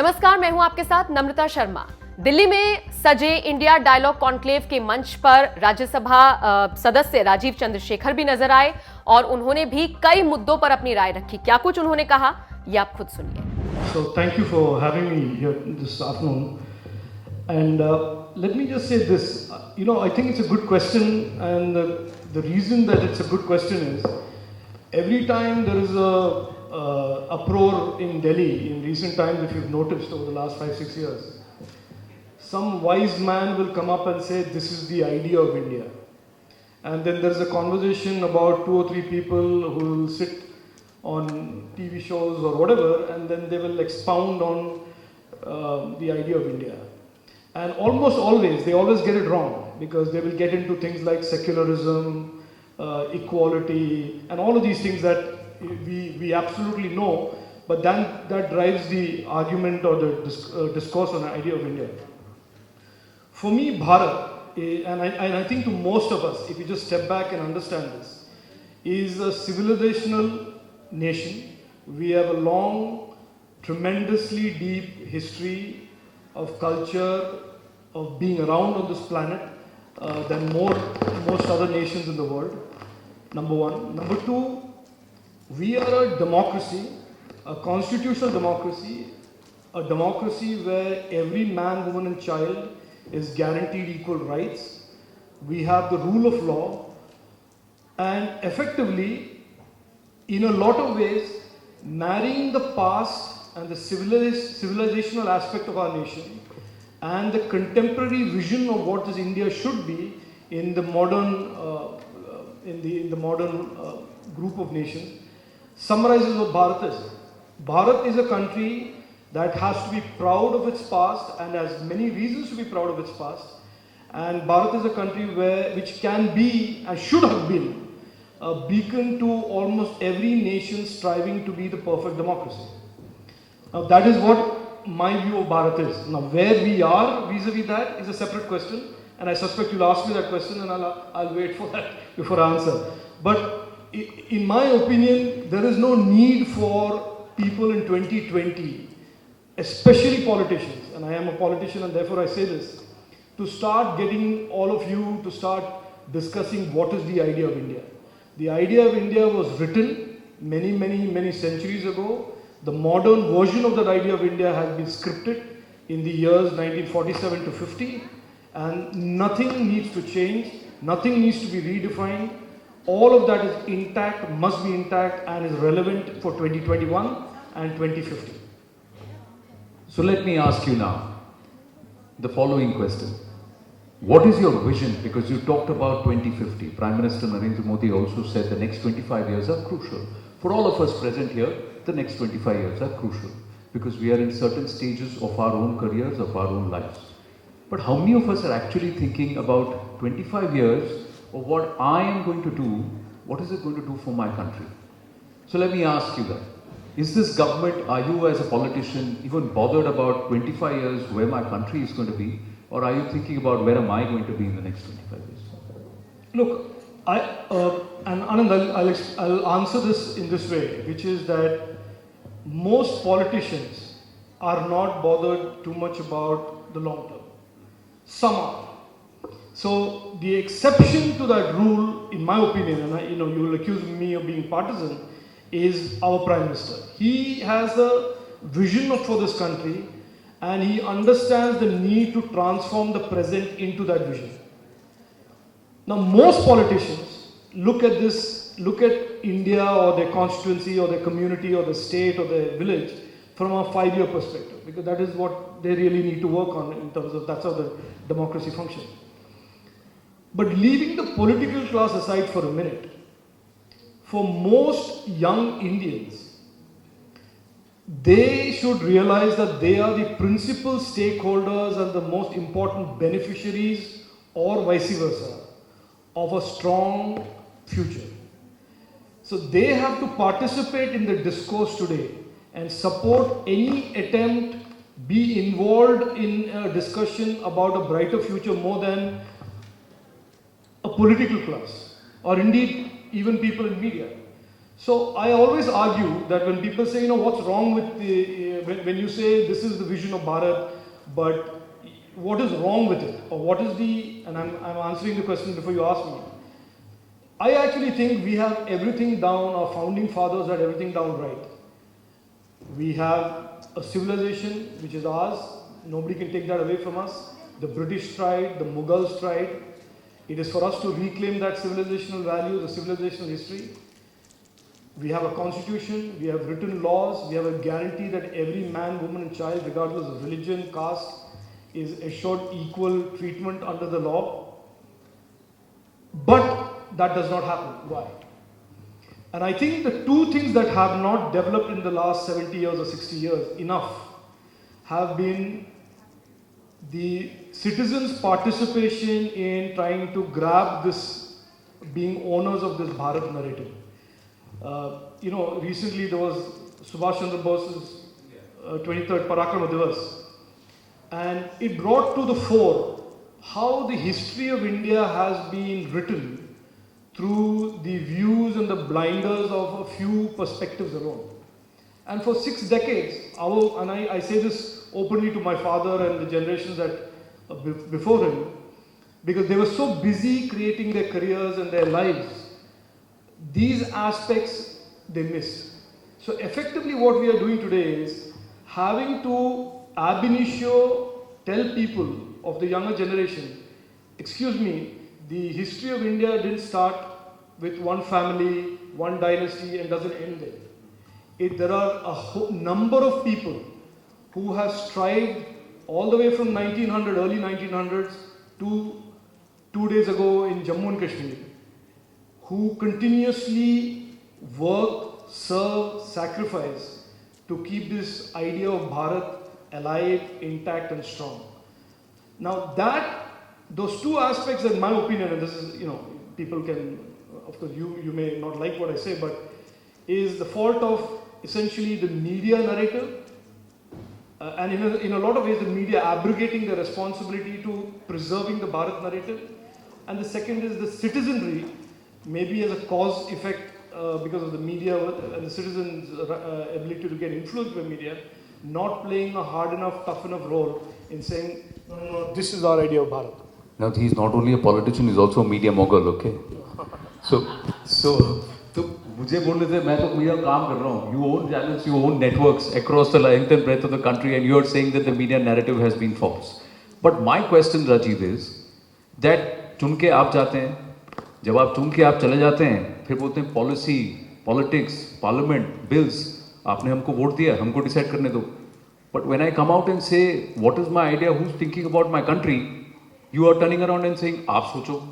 नमस्कार, मैं हूं आपके साथ नम्रता शर्मा। दिल्ली में सजे इंडिया डायलॉग कॉन्क्लेव के मंच पर राज्यसभा सदस्य राजीव चंद्रशेखर भी नजर आए और उन्होंने भी कई मुद्दों पर अपनी राय रखी। क्या कुछ उन्होंने कहा, ये आप खुद सुनिए। So thank you for having me here this afternoon. And let me just say this. I think it's a good question, and the reason that it's a good question is every time there is a uproar in Delhi in recent times, if you've noticed over the last 5-6 years, some wise man will come up and say, this is the idea of India. And then there's a conversation about 2 or 3 people who will sit on TV shows or whatever, and then they will expound on the idea of India. And almost always, they always get it wrong, because they will get into things like secularism, equality, and all of these things that we absolutely know, but then that drives the argument or the discourse on the idea of India. For me, Bharat, and I think to most of us, if you just step back and understand this, is a civilizational nation. We have a long, tremendously deep history of culture, of being around on this planet than most other nations in the world, number one. Number two, we are a democracy, a constitutional democracy, a democracy where every man, woman and child is guaranteed equal rights. We have the rule of law, and effectively, in a lot of ways, marrying the past and the civilizational aspect of our nation and the contemporary vision of what this India should be in the modern group of nations summarizes what Bharat is. Bharat is a country that has to be proud of its past and has many reasons to be proud of its past. And Bharat is a country which can be and should have been a beacon to almost every nation striving to be the perfect democracy. Now that is what my view of Bharat is. Now where we are vis-a-vis that is a separate question, and I suspect you'll ask me that question and I'll wait for that before I answer. But in my opinion, there is no need for people in 2020, especially politicians, and I am a politician and therefore I say this, to start getting all of you to start discussing what is the idea of India. The idea of India was written many centuries ago. The modern version of that idea of India has been scripted in the years 1947 to 50, and nothing needs to change, nothing needs to be redefined. All of that is intact, must be intact, and is relevant for 2021 and 2050. So let me ask you now the following question. What is your vision? Because you talked about 2050. Prime Minister Narendra Modi also said the next 25 years are crucial. For all of us present here, the next 25 years are crucial because we are in certain stages of our own careers, of our own lives. But how many of us are actually thinking about 25 years of what I am going to do, what is it going to do for my country? So let me ask you that. Is this government, are you as a politician even bothered about 25 years where my country is going to be? Or are you thinking about where am I going to be in the next 25 years? Look, and Anand, I'll answer this in this way, which is that most politicians are not bothered too much about the long term. Some are. So the exception to that rule, in my opinion, and you will accuse me of being partisan, is our Prime Minister. He has a vision for this country, and he understands the need to transform the present into that vision. Now, most politicians look at India or their constituency or their community or the state or their village from a 5-year perspective, because that is what they really need to work on in terms of that's how the democracy functions. But leaving the political class aside for a minute, for most young Indians, they should realize that they are the principal stakeholders and the most important beneficiaries, or vice versa, of a strong future. So they have to participate in the discourse today and support any attempt, be involved in a discussion about a brighter future more than a political class, or indeed even people in media. So I always argue that when people say, what's wrong with the, when you say this is the vision of Bharat, but what is wrong with it? Or what is the, and I'm answering the question before you ask me. I actually think we have everything down, our founding fathers had everything down right. We have a civilization which is ours, nobody can take that away from us. The British tried, the Mughals tried. It is for us to reclaim that civilizational value, the civilizational history. We have a constitution, we have written laws, we have a guarantee that every man, woman and child, regardless of religion, caste, is assured equal treatment under the law. But that does not happen. Why? And I think the two things that have not developed in the last 70 years or 60 years enough have been the citizens' participation in trying to grab this, being owners of this Bharat narrative. Recently there was Subhash Chandra Bose's 23rd Parakrama Divas, and it brought to the fore how the history of India has been written through the views and the blinders of a few perspectives alone. And for 6 decades, I say this openly to my father and the generations that before him, because they were so busy creating their careers and their lives, these aspects they missed. So effectively what we are doing today is having to ab initio tell people of the younger generation, excuse me, the history of India didn't start with one family, one dynasty and doesn't end there. There are a number of people who have strived all the way from 1900, early 1900s to 2 days ago in Jammu and Kashmir, who continuously work, serve, sacrifice to keep this idea of Bharat alive, intact and strong. Now those two aspects, in my opinion, and this is, people can, of course you may not like what I say, but is the fault of essentially the media narrative, and in a lot of ways the media abrogating the responsibility to preserving the Bharat narrative. And the second is the citizenry, maybe as a cause effect because of the media and the citizens' ability to get influenced by media, not playing a hard enough, tough enough role in saying, no, this is our idea of Bharat. Now he's not only a politician, he's also a media mogul, okay? So मुझे बोल रहे थे मैं तो मेरा काम कर रहा हूँ. You own channels, you own networks across the length and breadth of the country, and you are saying that the media narrative has been false. But my question, Rajiv, is that चुन के आप जाते हैं, जब आप चुन के आप चले जाते हैं, फिर बोलते हैं पॉलिसी, पॉलिटिक्स, पार्लियामेंट, बिल्स, आपने हमको वोट दिया, हमको डिसाइड करने दो. But when I come out and say what is my idea, who's thinking about my country, you are turning around and saying आप सोचो.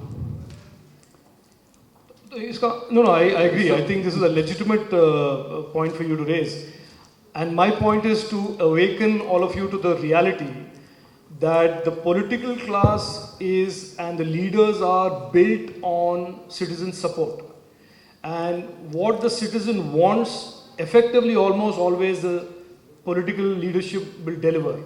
No, I agree. I think this is a legitimate point for you to raise. And my point is to awaken all of you to the reality that the political class is and the leaders are built on citizen support. And what the citizen wants, effectively almost always the political leadership will deliver.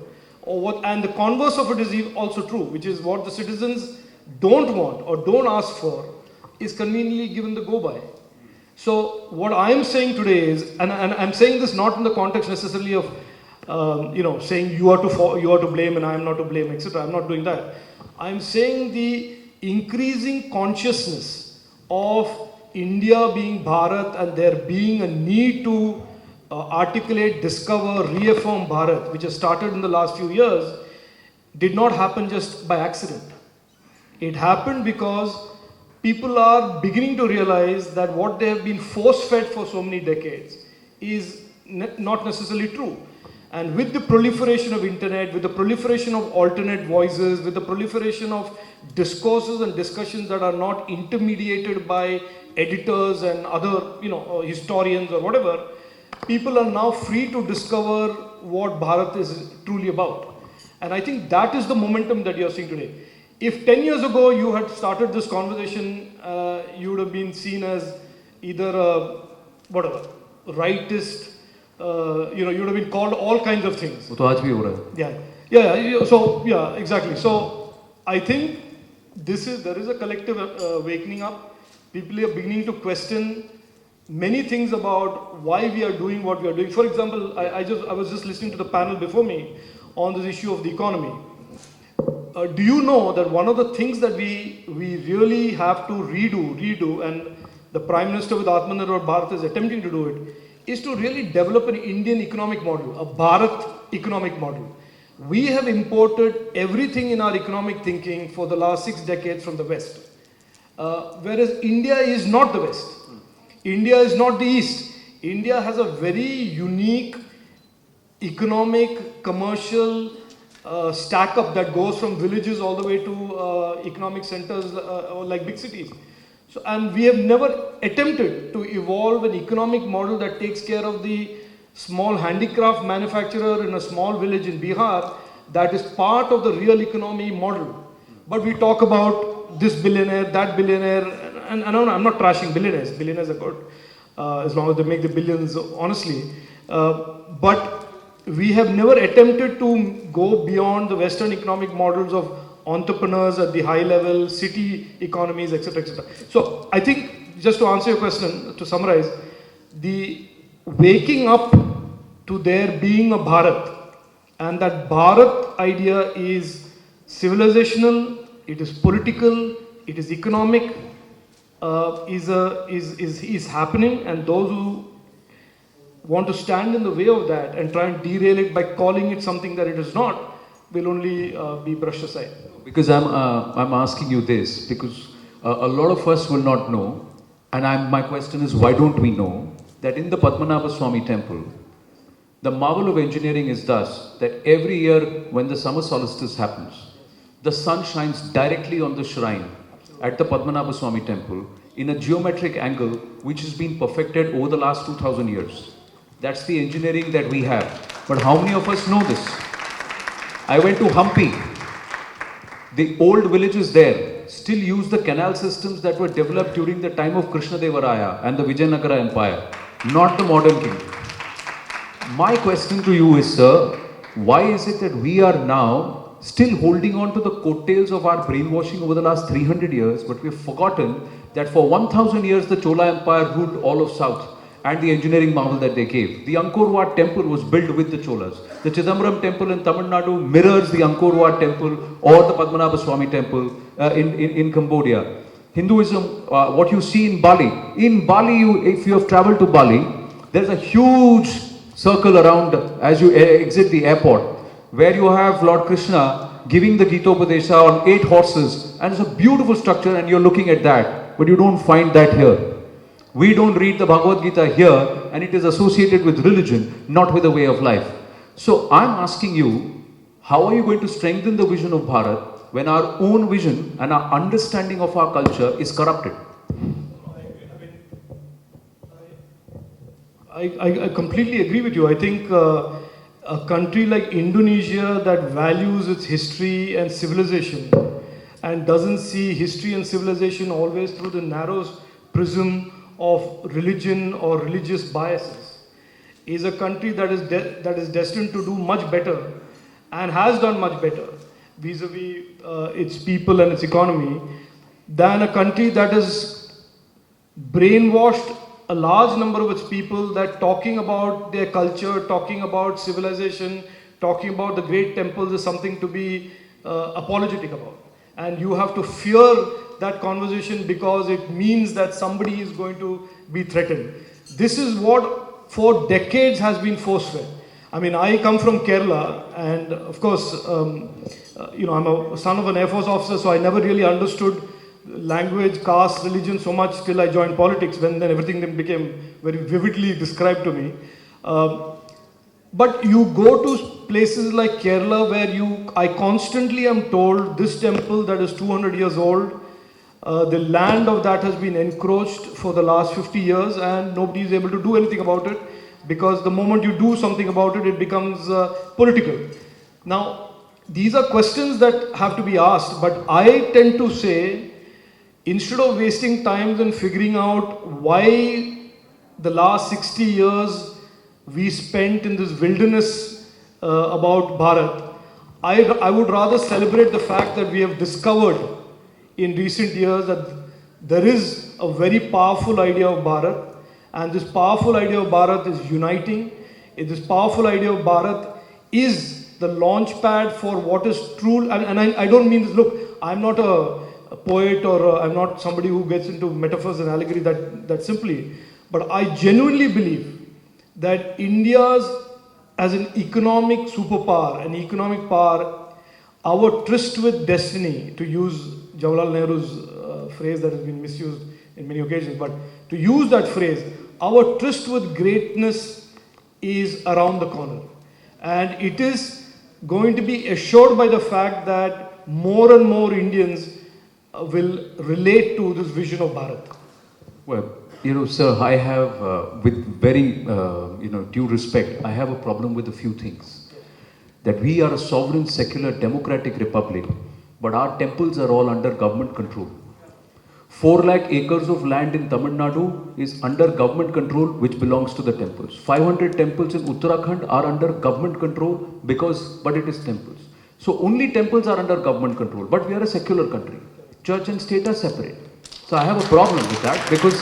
And the converse of it is also true, which is what the citizens don't want or don't ask for is conveniently given the go-by. So what I am saying today is, and I'm saying this not in the context necessarily of, saying you are to blame and I am not to blame, etc. I'm not doing that. I'm saying the increasing consciousness of India being Bharat and there being a need to articulate, discover, reaffirm Bharat, which has started in the last few years, did not happen just by accident. It happened because people are beginning to realize that what they have been force-fed for so many decades is not necessarily true. And with the proliferation of internet, with the proliferation of alternate voices, with the proliferation of discourses and discussions that are not intermediated by editors and other, historians or whatever, people are now free to discover what Bharat is truly about. And I think that is the momentum that you're seeing today. If 10 years ago you had started this conversation, you would have been seen as either a, rightist, you would have been called all kinds of things. वो तो आज भी हो रहा है. Yeah. So, exactly. So, I think there is a collective awakening up. People are beginning to question many things about why we are doing what we are doing. For example, I was just listening to the panel before me on this issue of the economy. Do you know that one of the things that we really have to redo, and the Prime Minister with Atmanirbhar Bharat is attempting to do it, is to really develop an Indian economic model, a Bharat economic model. We have imported everything in our economic thinking for the last 6 decades from the West. Whereas India is not the West. India is not the East. India has a very unique economic, commercial stack up that goes from villages all the way to economic centers like big cities. So, and we have never attempted to evolve an economic model that takes care of the small handicraft manufacturer in a small village in Bihar that is part of the real economy model. But we talk about this billionaire, that billionaire, and I'm not trashing billionaires. Billionaires are good as long as they make the billions honestly. But we have never attempted to go beyond the Western economic models of entrepreneurs at the high level, city economies, etc., etc. So I think, just to answer your question, to summarize, the waking up to there being a Bharat, and that Bharat idea is civilizational, it is political, it is economic, is happening, and those who want to stand in the way of that and try and derail it by calling it something that it is not will only be brushed aside. Because I'm asking you this, because a lot of us will not know, and my question is, why don't we know that in the Padmanabha Swami temple, the marvel of engineering is thus that every year when the summer solstice happens, the sun shines directly on the shrine at the Padmanabha Swami temple in a geometric angle which has been perfected over the last 2000 years. That's the engineering that we have. But how many of us know this? I went to Hampi. The old villages there still use the canal systems that were developed during the time of Krishnadevaraya and the Vijayanagara Empire, not the modern king. My question to you is, sir, why is it that we are now still holding on to the coattails of our brainwashing over the last 300 years, but we've forgotten that for 1000 years the Chola Empire ruled all of South, and the engineering marvel that they gave. The Angkor Wat temple was built with the Cholas. The Chidambaram temple in Tamil Nadu mirrors the Angkor Wat temple or the Padmanabha Swami temple in Cambodia. Hinduism, what you see in Bali. In Bali, if you have traveled to Bali, there's a huge circle around as you exit the airport, where you have Lord Krishna giving the Gita-upadesha on 8 horses, and it's a beautiful structure, and you're looking at that, but you don't find that here. We don't read the Bhagavad Gita here, and it is associated with religion, not with a way of life. So I'm asking you, how are you going to strengthen the vision of Bharat when our own vision and our understanding of our culture is corrupted? I completely agree with you. I think a country like Indonesia that values its history and civilization and doesn't see history and civilization always through the narrow prism of religion or religious biases is a country that is destined to do much better and has done much better vis-a-vis its people and its economy than a country that has brainwashed a large number of its people that talking about their culture, talking about civilization, talking about the great temples is something to be apologetic about. And you have to fear that conversation because it means that somebody is going to be threatened. This is what for decades has been force-fed. I mean, I come from Kerala, and of course, I'm a son of an Air Force officer, so I never really understood language, caste, religion so much till I joined politics, when then everything then became very vividly described to me. But you go to places like Kerala where I constantly am told this temple that is 200 years old, the land of that has been encroached for the last 50 years and nobody is able to do anything about it, because the moment you do something about it, it becomes political. Now, these are questions that have to be asked, but I tend to say, instead of wasting time in figuring out why the last 60 years we spent in this wilderness about Bharat, I would rather celebrate the fact that we have discovered in recent years that there is a very powerful idea of Bharat, And this powerful idea of Bharat is uniting. This powerful idea of Bharat is the launch pad for what is true. And I don't mean this, look, I'm not a poet or I'm not somebody who gets into metaphors and allegory that simply. But I genuinely believe that India's, as an economic superpower, an economic power, our tryst with destiny, to use Jawaharlal Nehru's phrase that has been misused in many occasions, but to use that phrase, our tryst with greatness is around the corner. And it is going to be assured by the fact that more and more Indians will relate to this vision of Bharat. Well, sir, I have, with very, due respect, I have a problem with a few things. That we are a sovereign, secular, democratic republic, but our temples are all under government control. 4 lakh acres of land in Tamil Nadu is under government control, which belongs to the temples. 500 temples in Uttarakhand are under government control but it is temples. So only temples are under government control, but we are a secular country. Church and state are separate. So I have a problem with that because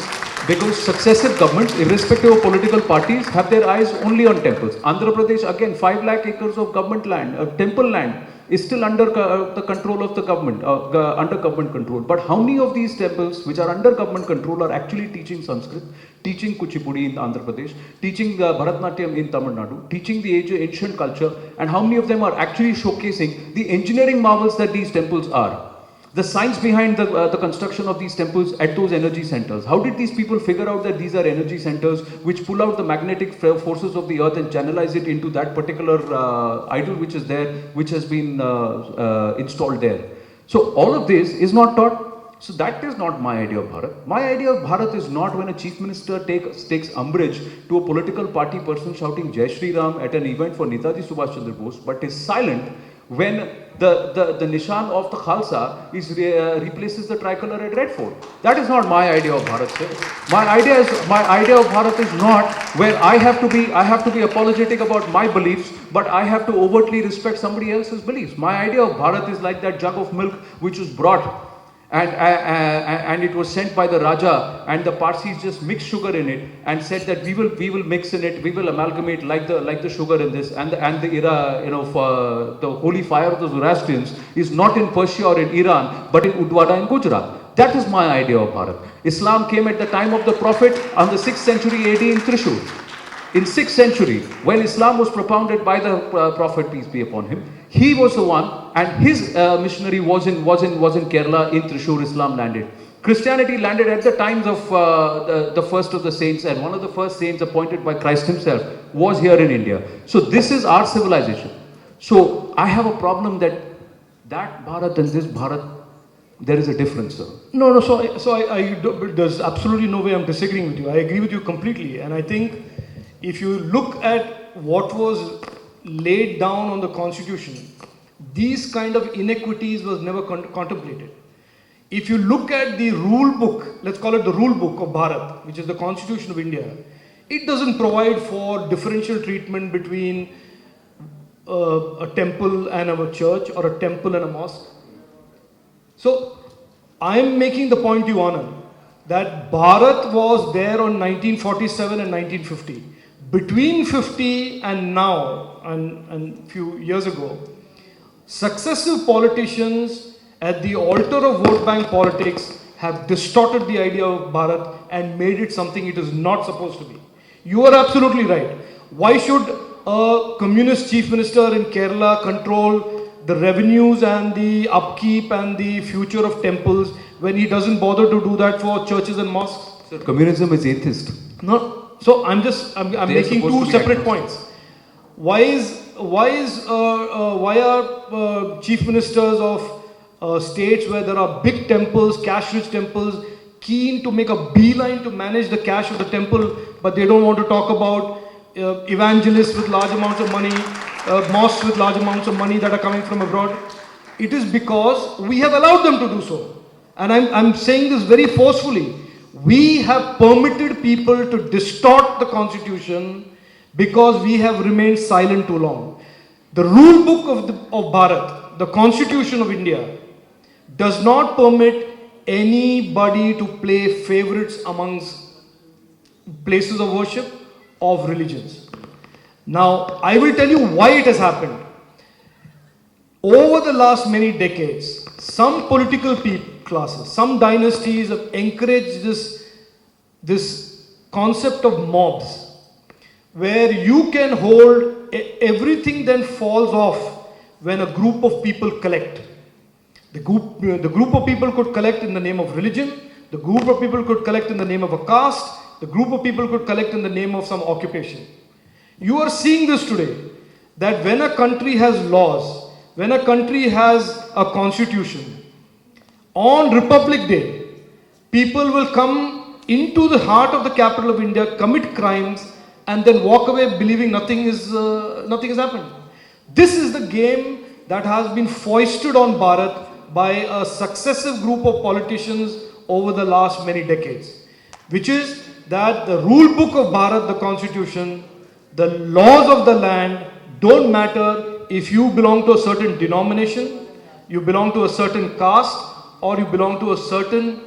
successive governments, irrespective of political parties, have their eyes only on temples. Andhra Pradesh, again, 5 lakh acres of government land, temple land, is still under the control of the government, under government control. But how many of these temples which are under government control are actually teaching Sanskrit, teaching Kuchipudi in Andhra Pradesh, teaching Bharatnatyam in Tamil Nadu, teaching the ancient culture, and how many of them are actually showcasing the engineering marvels that these temples are? The science behind the construction of these temples at those energy centers. How did these people figure out that these are energy centers which pull out the magnetic forces of the earth and channelize it into that particular idol which is there, which has been installed there? So all of this is not taught. So that is not my idea of Bharat. My idea of Bharat is not when a chief minister takes umbrage to a political party person shouting Jai Shri Ram at an event for Netaji Subhash Chandra Bose, but is silent when the Nishan of the Khalsa replaces the tricolor at Red Fort. That is not my idea of Bharat, sir. My idea of Bharat is not where I have to be apologetic about my beliefs, but I have to overtly respect somebody else's beliefs. My idea of Bharat is like that jug of milk which was brought and it was sent by the Raja, and the Parsis just mixed sugar in it and said that we will mix in it, we will amalgamate like the sugar in this, and the for the holy fire of the Zoroastrians is not in Persia or in Iran but in Udwada in Gujarat. That is my idea of Bharat. Islam came at the time of the Prophet on the 6th century AD in Trishur. In 6th century, when Islam was propounded by the Prophet, peace be upon him, he was the one, and his missionary was in Kerala. In Trishur, Islam landed. Christianity landed at the times of the first of the saints, and one of the first saints appointed by Christ himself was here in India. So this is our civilization. So I have a problem that Bharat and this Bharat, there is a difference, sir. No. So there's absolutely no way I'm disagreeing with you. I agree with you completely, and I think if you look at what was laid down on the constitution, these kind of inequities was never contemplated. If you look at the rule book, let's call it the rule book of Bharat, which is the Constitution of India, it doesn't provide for differential treatment between a temple and a church or a temple and a mosque. So I am making the point, Your Honor, that Bharat was there on 1947 and 1950. Between 50 and now, and few years ago, successive politicians at the altar of vote bank politics have distorted the idea of Bharat and made it something it is not supposed to be. You are absolutely right. Why should a communist chief minister in Kerala control the revenues and the upkeep and the future of temples when he doesn't bother to do that for churches and mosques? Sir, communism is atheist. No. So I'm making two separate points. Why are chief ministers of states where there are big temples, cash-rich temples, keen to make a beeline to manage the cash of the temple, but they don't want to talk about evangelists with large amounts of money, mosques with large amounts of money that are coming from abroad? It is because we have allowed them to do so. And I'm saying this very forcefully. We have permitted people to distort the constitution because we have remained silent too long. The rule book of Bharat, the constitution of India, does not permit anybody to play favorites amongst places of worship, of religions. Now, I will tell you why it has happened. Over the last many decades, some political classes, some dynasties have encouraged this concept of mobs, where you can hold everything then falls off when a group of people collect. The group of people could collect in the name of religion, the group of people could collect in the name of a caste, the group of people could collect in the name of some occupation. You are seeing this today, that when a country has laws, when a country has a constitution, on Republic Day, people will come into the heart of the capital of India, commit crimes, and then walk away believing nothing has happened. This is the game that has been foisted on Bharat by a successive group of politicians over the last many decades, which is that the rule book of Bharat, the constitution, the laws of the land don't matter if you belong to a certain denomination, you belong to a certain caste, or you belong to a certain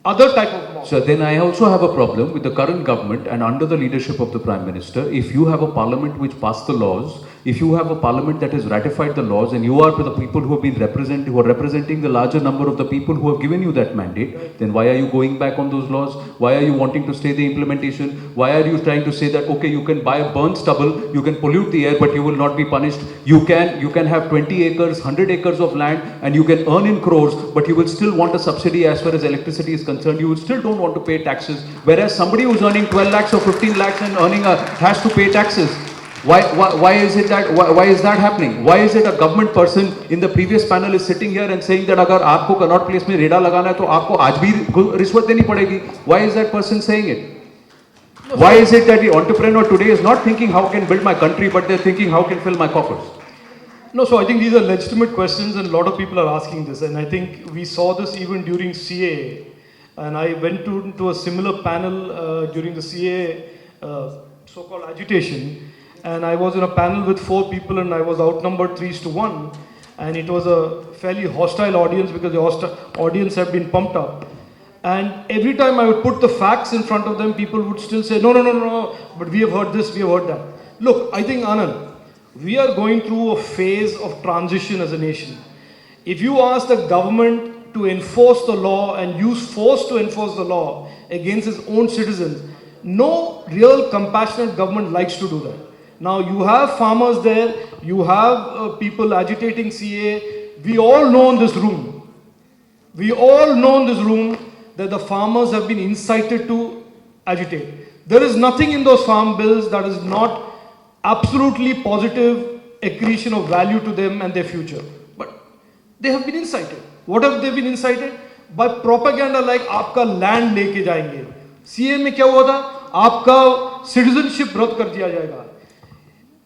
other type of mob. So then I also have a problem with the current government and under the leadership of the Prime Minister. If you have a parliament which passed the laws, if you have a parliament that has ratified the laws, and you are the people who have been representing the larger number of the people who have given you that mandate, then why are you going back on those laws? Why are you wanting to stay the implementation? Why are you trying to say that, okay, you can buy a burnt stubble, you can pollute the air, but you will not be punished. You can have 20 acres, 100 acres of land, and you can earn in crores, but you will still want a subsidy as far as electricity is concerned. You will still don't want to pay taxes, whereas somebody who's earning 12 lakhs or 15 lakhs and has to pay taxes. Why is that happening? Why is it a government person in the previous panel is sitting here and saying that अगर आपको Connaught place में रेडा लगाना है तो आपको आज भी रिश्वत देनी पड़ेगी? Why is that person saying it? Why is it that the entrepreneur today is not thinking how can build my country, but they're thinking how can fill my coffers? No, so I think these are legitimate questions, and a lot of people are asking this, and I think we saw this even during CAA, and I went to a similar panel during the CAA so-called agitation. And I was in a panel with 4 people and I was outnumbered 3-1. And it was a fairly hostile audience because the audience had been pumped up. And every time I would put the facts in front of them, people would still say, no, but we have heard this, we have heard that. Look, I think, Anand, we are going through a phase of transition as a nation. If you ask the government to enforce the law and use force to enforce the law against its own citizens, no real compassionate government likes to do that. Now you have farmers there, you have people agitating CA. We all know in this room that the farmers have been incited to agitate. There is nothing in those farm bills that is not absolutely positive accretion of value to them and their future. But they have been incited. What have they been incited? By propaganda like आपका land लेके जाएंगे. CA में क्या हुआ था? आपका citizenship रद्द कर दिया जाएगा.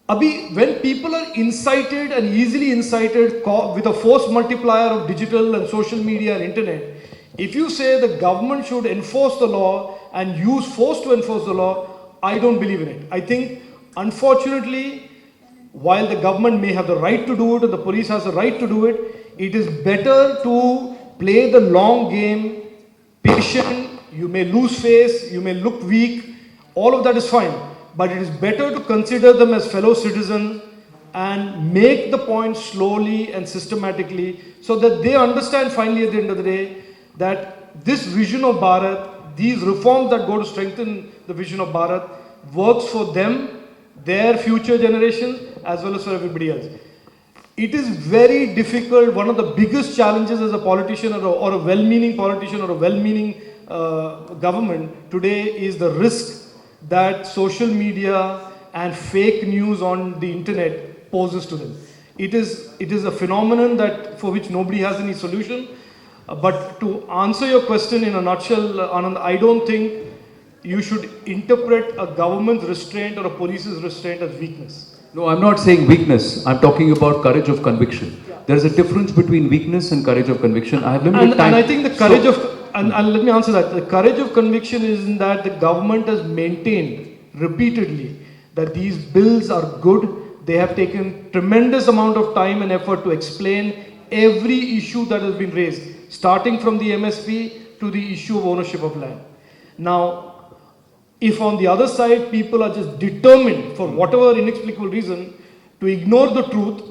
Abhi, when people are incited and easily incited with a force multiplier of digital and social media and internet, if you say the government should enforce the law and use force to enforce the law, I don't believe in it. I think, unfortunately, while the government may have the right to do it and the police has the right to do it, it is better to play the long game, patient. You may lose face, you may look weak, all of that is fine. But it is better to consider them as fellow citizens and make the point slowly and systematically so that they understand finally at the end of the day that this vision of Bharat, these reforms that go to strengthen the vision of Bharat, works for them, their future generations, as well as for everybody else. It is very difficult. One of the biggest challenges as a politician or a well-meaning politician or a well-meaning government today is the risk that social media and fake news on the internet poses to them. It is a phenomenon that for which nobody has any solution. But to answer your question in a nutshell, Anand, I don't think you should interpret a government's restraint or a police's restraint as weakness. No, I'm not saying weakness. I'm talking about courage of conviction. Yeah. There is a difference between weakness and courage of conviction. I have limited time. And I think the courage and let me answer that. The courage of conviction is in that the government has maintained repeatedly that these bills are good. They have taken tremendous amount of time and effort to explain every issue that has been raised, starting from the MSP to the issue of ownership of land. Now, If on the other side people are just determined for whatever inexplicable reason to ignore the truth,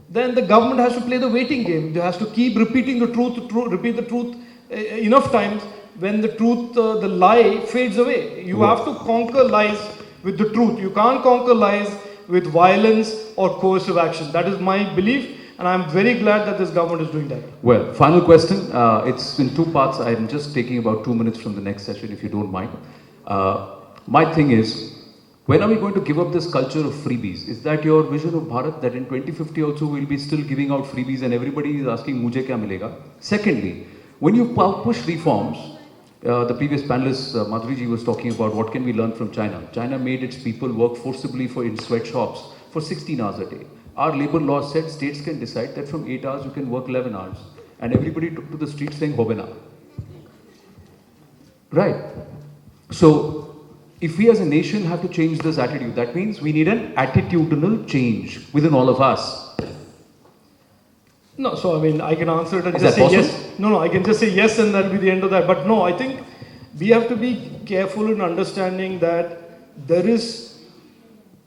then the government has to play the waiting game. They has to keep repeating the truth, repeat the truth enough times. When the truth, the lie fades away. You have to conquer lies with the truth. You can't conquer lies with violence or coercive action. That is my belief, and I'm very glad that this government is doing that. Well, final question. It's in two parts. I'm just taking about 2 minutes from the next session, if you don't mind. My thing is, when are we going to give up this culture of freebies? Is that your vision of Bharat, that in 2050 also we'll be still giving out freebies and everybody is asking, "Mujhe kya milega?" Secondly, when you push reforms, the previous panelist, Madhuri ji, was talking about what can we learn from China. China made its people work forcibly in sweatshops for 16 hours a day. Our labor law said states can decide that from 8 hours you can work 11 hours. And everybody took to the streets saying, "Hobena." Right. So, if we as a nation have to change this attitude, that means we need an attitudinal change within all of us. No, so I mean, I can answer it and Is just that say possible? yes. No, I can just say yes and that'll be the end of that. But no, I think we have to be careful in understanding that there is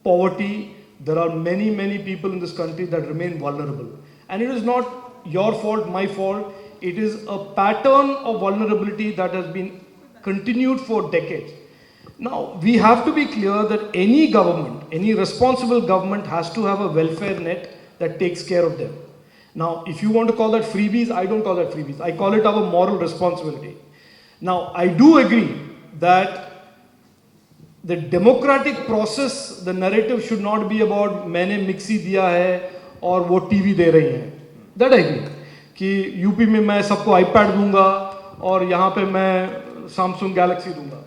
poverty. There are many, many people in this country that remain vulnerable. And it is not your fault, my fault. It is a pattern of vulnerability that has been continued for decades. Now, we have to be clear that any government, any responsible government has to have a welfare net that takes care of them. Now, if you want to call that freebies, I don't call that freebies. I call it our moral responsibility. Now, I do agree that the democratic process, the narrative should not be about मैंने mixie दिया है और वो TV दे रही हैं. That I agree. कि UP में मैं सबको iPad दूंगा और यहाँ पे मैं Samsung Galaxy दूंगा.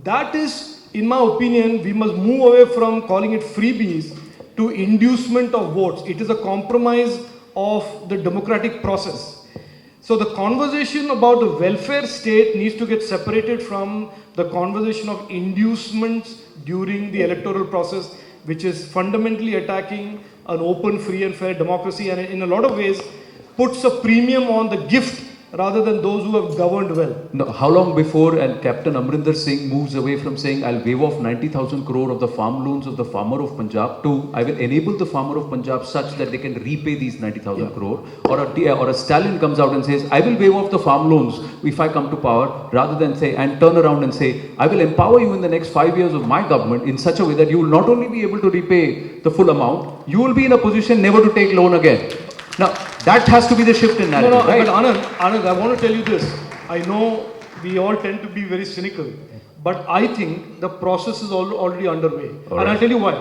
That is, in my opinion, we must move away from calling it freebies to inducement of votes. It is a compromise of the democratic process. So the conversation about the welfare state needs to get separated from the conversation of inducements during the electoral process, which is fundamentally attacking an open, free and fair democracy, and in a lot of ways puts a premium on the gift rather than those who have governed well. No, how long before and Captain Amrinder Singh moves away from saying, "I'll waive off 90,000 crore of the farm loans of the farmer of Punjab" to "I will enable the farmer of Punjab such that they can repay these 90,000 crore," or a Stalin comes out and says, "I will waive off the farm loans if I come to power," rather than say, and turn around and say, "I will empower you in the next 5 years of my government in such a way that you will not only be able to repay the full amount, you will be in a position never to take loan again." Now, that has to be the shift in narrative, right? But Anand, I want to tell you this. I know we all tend to be very cynical, but I think the process is already underway. And I'll tell you why.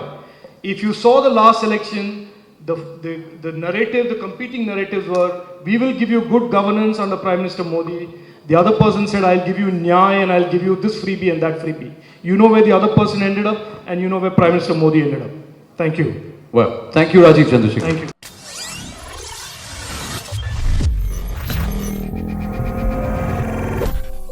If you saw the last election, the narrative, the competing narratives were, we will give you good governance under Prime Minister Modi. The other person said, I'll give you Nyay and I'll give you this freebie and that freebie. You know where the other person ended up, and you know where Prime Minister Modi ended up. Thank you. Well, thank you, Rajiv Chandrasekhar. Thank you.